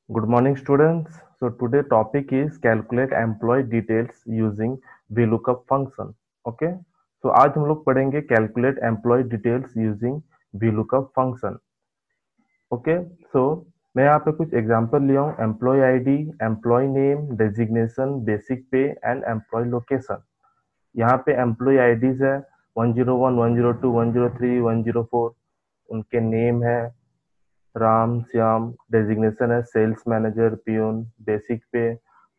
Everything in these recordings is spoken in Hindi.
Good morning, students. So today topic is calculate employee details using VLOOKUP function. Okay. So आज हम लोग पढ़ेंगे calculate employee details using VLOOKUP function. Okay. So मैं यहाँ पे कुछ एग्जांपल लिया हूँ employee ID, employee name, designation, basic pay and employee location. यहाँ पे एम्प्लॉय आईडीज है 101, 102, 103, 104. उनके नेम है राम श्याम. डेजिग्नेशन है सेल्स मैनेजर पियून. बेसिक पे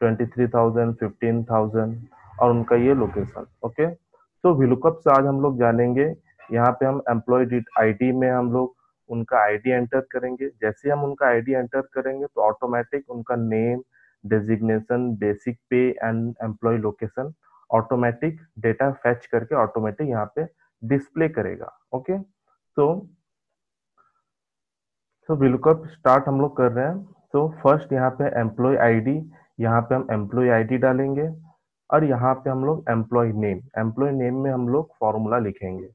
23,000, 15,000 और उनका ये लोकेशन. ओके. तो VLOOKUP से आज हम लोग जानेंगे. यहाँ पे हम एम्प्लॉय आईडी में हम लोग उनका आईडी एंटर करेंगे. जैसे हम उनका आईडी एंटर करेंगे तो ऑटोमेटिक उनका name, designation, basic pay and employee location automatic data fetch करके ऑटोमेटिक यहाँ पे डिस्प्ले करेगा. ओके. तो VLOOKUP स्टार्ट हम लोग कर रहे हैं. तो फर्स्ट यहाँ पे एम्प्लॉय आईडी, यहाँ पे हम एम्प्लॉय आईडी डालेंगे और यहाँ पे हम लोग एम्प्लॉय नेम में हम लोग फॉर्मूला लिखेंगे.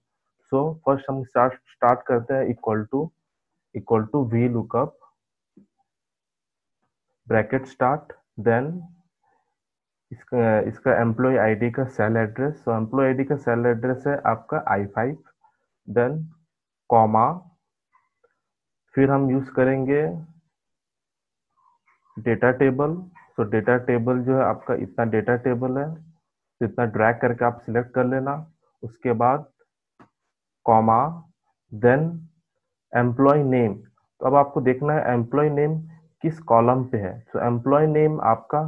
सो फर्स्ट हम स्टार्ट करते हैं equal to VLOOKUP bracket start. Then इसका एम्प्लॉय आईडी का cell address. So employee ID का सेल एड्रेस है आपका I5. देन कॉमा, फिर हम यूज करेंगे डेटा टेबल. तो डेटा टेबल जो है आपका इतना डेटा टेबल है, तो इतना ड्रैग करके आप सिलेक्ट कर लेना. उसके बाद कॉमा, देन एम्प्लॉय नेम. तो अब आपको देखना है एम्प्लॉय नेम किस कॉलम पे है. तो एम्प्लॉय नेम आपका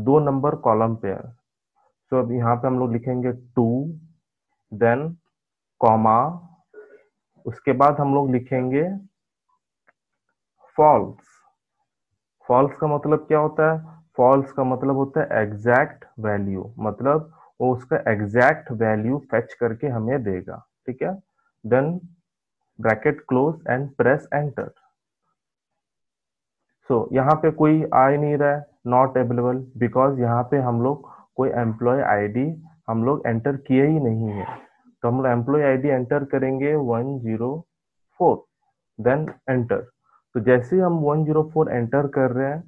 2 नंबर कॉलम पे है. तो अब यहाँ पे हम लोग लिखेंगे 2, देन कॉमा, उसके बाद हम लोग लिखेंगे फॉल्स. फॉल्स का मतलब क्या होता है? फॉल्स का मतलब होता है एग्जैक्ट वैल्यू. मतलब वो उसका एग्जैक्ट वैल्यू फैच करके हमें देगा. ठीक है. Then bracket close and press enter. So यहाँ पे कोई आ ही नहीं रहा है, नॉट अवेलेबल, बिकॉज यहाँ पे हम लोग कोई एम्प्लॉय आईडी हम लोग एंटर किए ही नहीं है. तो हम लोग एम्प्लॉय आईडी एंटर करेंगे 104. Then enter. तो जैसे ही हम 104 एंटर कर रहे हैं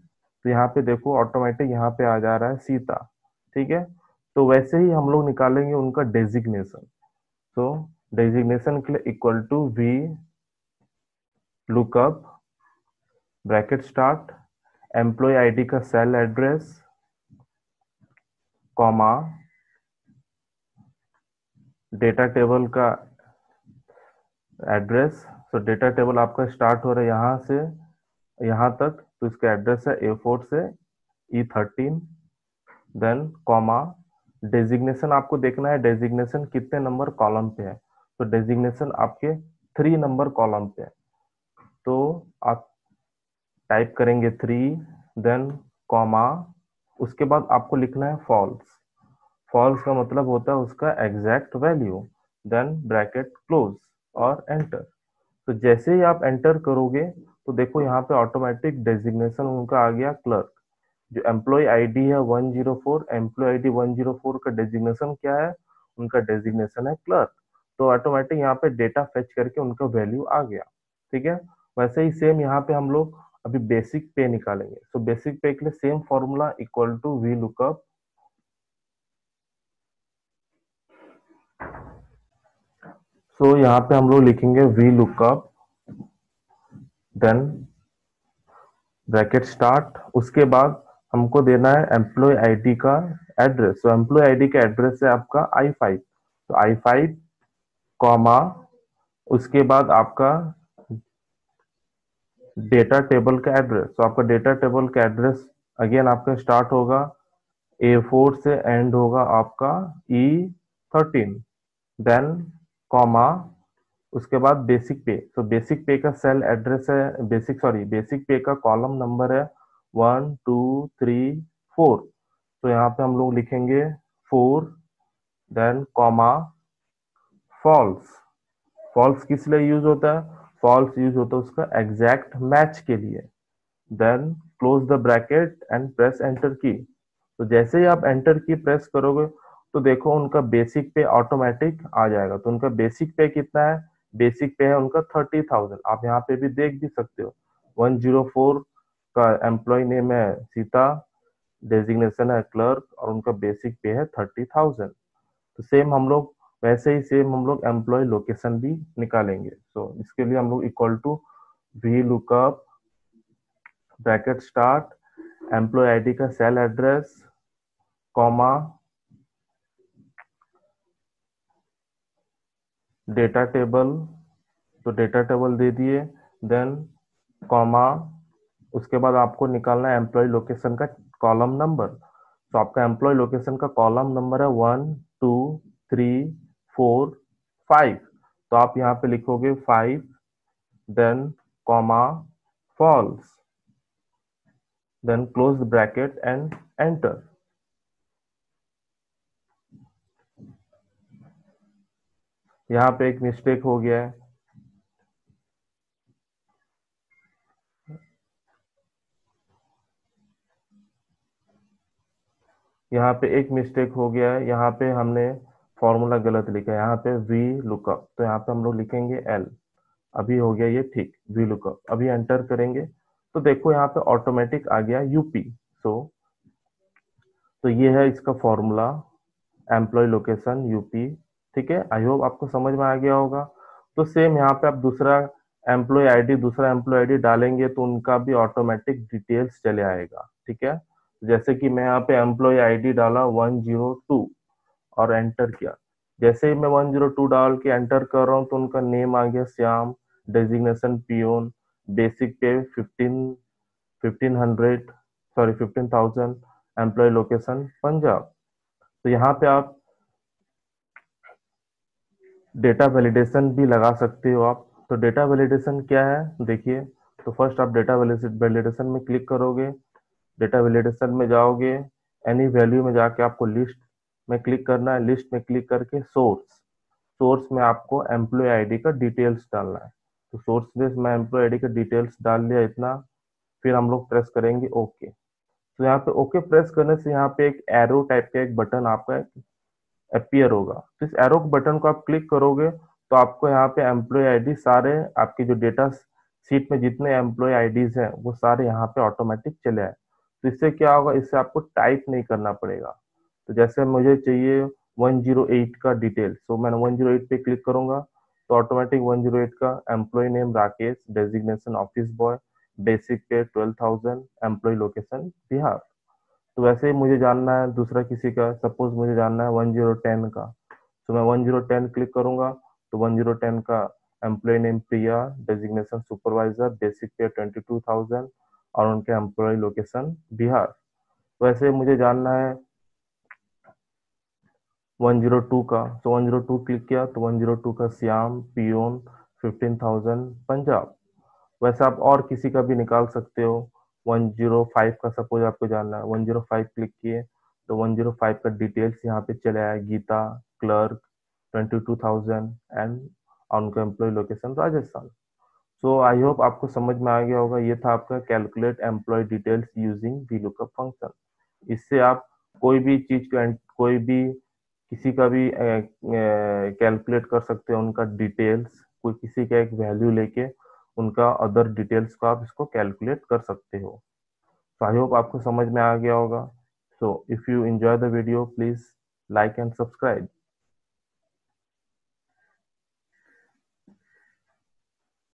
तो यहाँ पे देखो ऑटोमेटिक यहाँ पे आ जा रहा है सीता. ठीक है. तो वैसे ही हम लोग निकालेंगे उनका डेजिग्नेशन. तो डेजिग्नेशन के लिए equal to V lookup bracket start employ ID का cell address comma data table का एड्रेस. तो डेटा टेबल आपका स्टार्ट हो रहा है यहाँ से यहाँ तक, तो इसका एड्रेस है A4 से E13. देन कॉमा, डेजिग्नेशन आपको देखना है डेजिग्नेशन कितने नंबर कॉलम पे है. तो डेजिग्नेशन आपके 3 नंबर कॉलम पे है. तो आप टाइप करेंगे 3, देन कॉमा, उसके बाद आपको लिखना है फॉल्स. फॉल्स का मतलब होता है उसका exact value. Then bracket close और एंटर. तो जैसे ही आप एंटर करोगे तो देखो यहाँ पे ऑटोमेटिक डेजिग्नेशन उनका आ गया क्लर्क. जो एम्प्लॉय आईडी है 104, एम्प्लॉय आईडी 104 का डेजिग्नेशन क्या है? उनका डेजिग्नेशन है क्लर्क. तो ऑटोमेटिक यहाँ पे डेटा फेच करके उनका वैल्यू आ गया. ठीक है. वैसे ही सेम यहाँ पे हम लोग अभी बेसिक पे निकालेंगे. तो बेसिक पे के लिए same formula equal to V lookup. So यहाँ पे हम लोग लिखेंगे V lookup then bracket start. उसके बाद हमको देना है एम्प्लॉय आईडी का एड्रेस. तो एम्प्लॉय आईडी का एड्रेस है आपका I5. तो I5 कॉमा, उसके बाद आपका डेटा टेबल का एड्रेस. तो आपका डेटा टेबल का एड्रेस अगेन आपका स्टार्ट होगा A4 से एंड होगा आपका E13. देन कॉमा, उसके बाद बेसिक पे. तो बेसिक पे का सेल एड्रेस है बेसिक पे का कॉलम नंबर है 1, 2, 3, 4. तो यहाँ पे हम लोग लिखेंगे 4. Then comma false. फॉल्स किस लिए यूज होता है? फॉल्स यूज होता है उसका एग्जैक्ट मैच के लिए. Then close the bracket and press enter key. तो जैसे ही आप एंटर की प्रेस करोगे तो देखो उनका बेसिक पे ऑटोमेटिक आ जाएगा. तो उनका बेसिक पे कितना है? बेसिक पे है उनका 30,000. आप यहाँ पे भी देख भी सकते हो 104 उसका एम्प्लॉय नेम है सीता, डेजिग्नेशन है क्लर्क और उनका बेसिक पे है 30,000। तो सेम हम लोग वैसे ही सेम हम लोग एम्प्लॉय लोकेशन भी निकालेंगे। तो इसके लिए हम लोग equal to V lookup bracket start employ ID का cell address comma data table, तो डेटा टेबल दे दिए, देन कॉमा उसके बाद आपको निकालना है एम्प्लॉय लोकेशन का कॉलम नंबर। तो आपका एम्प्लॉय लोकेशन का कॉलम नंबर है 1 2 3 4 5। तो आप यहाँ पे लिखोगे 5 then comma false then close bracket and enter. यहाँ पे एक मिस्टेक हो गया है, यहाँ पे एक मिस्टेक हो गया है, यहाँ पे हमने फॉर्मूला गलत लिखा है, यहाँ पे वी लुकअप, तो यहाँ पे हम लोग लिखेंगे एल। अभी हो गया ये ठीक, वी लुकअप। अभी एंटर करेंगे तो देखो यहाँ पे ऑटोमेटिक आ गया यूपी। सो तो ये है इसका फॉर्मूला, एम्प्लॉय लोकेशन यूपी। ठीक है, आई होप आपको समझ में आ गया होगा। तो सेम यहाँ पे आप दूसरा एम्प्लॉय आईडी डालेंगे तो उनका भी ऑटोमेटिक डिटेल्स चले आएगा। ठीक है, जैसे कि मैं यहाँ पे एम्प्लॉय आईडी डाला 102 और एंटर किया। जैसे ही मैं 102 डाल के एंटर कर रहा हूँ तो उनका नेम आ गया श्याम, डेजिग्नेशन पियोन, बेसिक पे 1500 एम्प्लॉय लोकेशन पंजाब। तो यहाँ पे आप डेटा वैलिडेशन भी लगा सकते हो आप। तो डेटा वैलिडेशन क्या है देखिए, तो फर्स्ट आप डेटा वैलिडेशन में क्लिक करोगे, डेटा वैलिडेशन में जाओगे, एनी वैल्यू में जाके आपको लिस्ट में क्लिक करना है, लिस्ट में क्लिक करके सोर्स में आपको एम्प्लॉय आईडी का डिटेल्स डालना है। तो सोर्स में एम्प्लॉय आईडी का डिटेल्स डाल लिया इतना, फिर हम लोग प्रेस करेंगे ओके। तो यहाँ पे ओके प्रेस करने से यहाँ पे एक एरो टाइप का एक बटन आपका अपीयर होगा। तो इस एरो बटन को आप क्लिक करोगे तो आपको यहाँ पे एम्प्लॉय आईडी सारे आपकी जो डेटा शीट में जितने एम्प्लॉय आईडीज हैं वो सारे यहाँ पे ऑटोमेटिक चले आए। तो इससे क्या होगा, इससे आपको टाइप नहीं करना पड़ेगा। तो जैसे मुझे चाहिए 108 का डिटेल्स, तो मैं 108 पे क्लिक करूंगा तो ऑटोमेटिक 108 का employee name Rakesh, designation office boy, basic pay 12,000, employ location Bihar. तो वैसे ही मुझे जानना है दूसरा किसी का, सपोज मुझे जानना है 1010 का, तो मैं 1010 क्लिक करूंगा तो 1010 का एम्प्लॉय नेम प्रिया, डेजिग्नेशन सुपरवाइजर, बेसिक पे 22,000 और उनके एम्प्लॉय लोकेशन बिहार। वैसे ही मुझे जानना है 102 का, तो 102 क्लिक किया तो 102 का श्याम पियोन 15,000 पंजाब। वैसे आप और किसी का भी निकाल सकते हो। 105 का सपोज आपको जानना है, 105 क्लिक किए तो 105 का डिटेल्स यहाँ पे चले आया, गीता क्लर्क 22,000 एंड उनका employee location Rajasthan. So I hope आपको समझ में आ गया होगा। ये था आपका calculate employee details using VLOOKUP function. इससे आप कोई भी चीज का, कोई भी किसी का भी कैलकुलेट कर सकते हो, उनका डिटेल्स, कोई किसी का एक वैल्यू लेके उनका अदर डिटेल्स को आप इसको कैलकुलेट कर सकते हो। तो आई होप आपको समझ में आ गया होगा। So if you enjoy the video please like and subscribe.